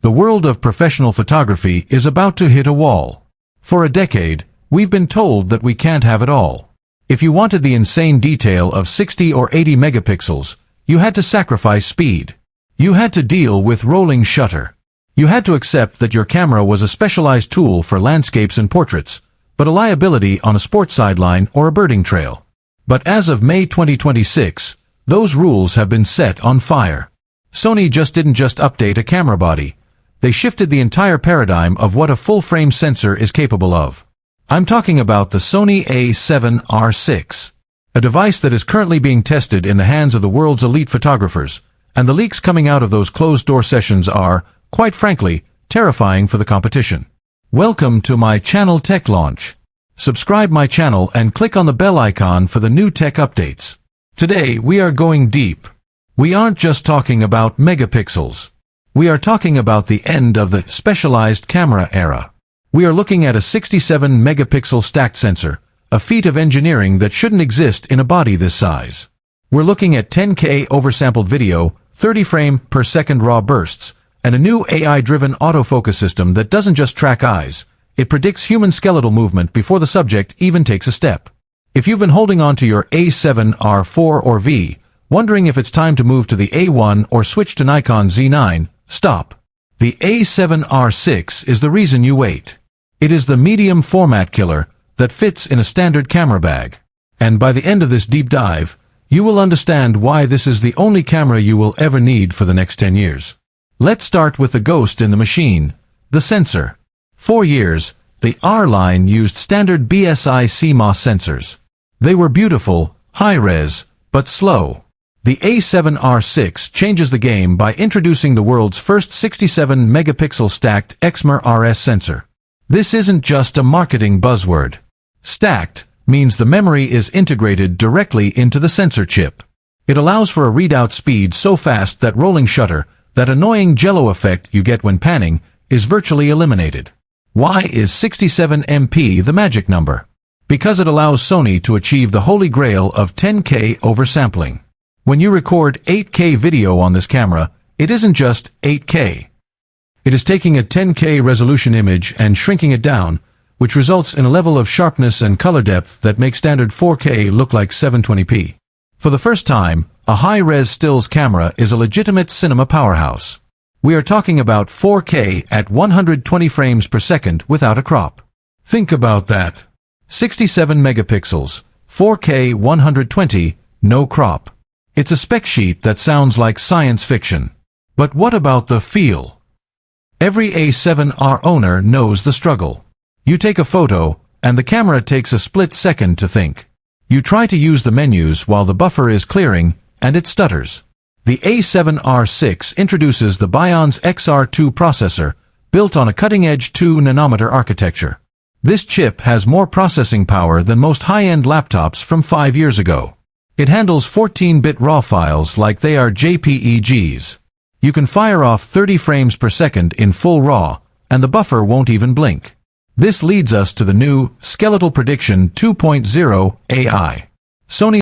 The world of professional photography is about to hit a wall. For a decade, we've been told that we can't have it all. If you wanted the insane detail of 60 or 80 megapixels, you had to sacrifice speed. You had to deal with rolling shutter. You had to accept that your camera was a specialized tool for landscapes and portraits, but a liability on a sports sideline or a birding trail. But as of May 2026, those rules have been set on fire. Sony didn't just update a camera body. They shifted the entire paradigm of what a full-frame sensor is capable of. I'm talking about the Sony A7R VI, a device that is currently being tested in the hands of the world's elite photographers, and the leaks coming out of those closed-door sessions are, quite frankly, terrifying for the competition. Welcome to my channel Tech Launch. Subscribe my channel and click on the bell icon for the new tech updates. Today we are going deep. We aren't just talking about megapixels. We are talking about the end of the specialized camera era. We are looking at a 67 megapixel stacked sensor, a feat of engineering that shouldn't exist in a body this size. We're looking at 10K oversampled video, 30 frame per second raw bursts, and a new AI-driven autofocus system that doesn't just track eyes, it predicts human skeletal movement before the subject even takes a step. If you've been holding on to your A7R IV or V, wondering if it's time to move to the A1 or switch to Nikon Z9, stop. The A7R VI is the reason you wait. It is the medium format killer that fits in a standard camera bag. And by the end of this deep dive, you will understand why this is the only camera you will ever need for the next 10 years. Let's start with the ghost in the machine, the sensor. For years, the R line used standard BSI CMOS sensors. They were beautiful, high-res, but slow. The A7R VI changes the game by introducing the world's first 67 megapixel stacked exmor RS sensor. This isn't just a marketing buzzword. Stacked means the memory is integrated directly into the sensor chip. It allows for a readout speed so fast that rolling shutter, that annoying jello effect you get when panning, is virtually eliminated. Why is 67 MP the magic number? Because it allows Sony to achieve the holy grail of 10K oversampling. When you record 8K video on this camera, it isn't just 8K. It is taking a 10K resolution image and shrinking it down, which results in a level of sharpness and color depth that makes standard 4K look like 720p. For the first time, a high-res stills camera is a legitimate cinema powerhouse. We are talking about 4K at 120 frames per second without a crop. Think about that. 67 megapixels, 4K 120, no crop. It's a spec sheet that sounds like science fiction. But what about the feel? Every A7R owner knows the struggle. You take a photo, and the camera takes a split second to think. You try to use the menus while the buffer is clearing, and it stutters. The A7R VI introduces the Bion's XR2 processor, built on a cutting-edge 2-nanometer architecture. This chip has more processing power than most high-end laptops from 5 years ago. It handles 14-bit RAW files like they are JPEGs. You can fire off 30 frames per second in full RAW, and the buffer won't even blink. This leads us to the new Skeletal Prediction 2.0 AI. Sony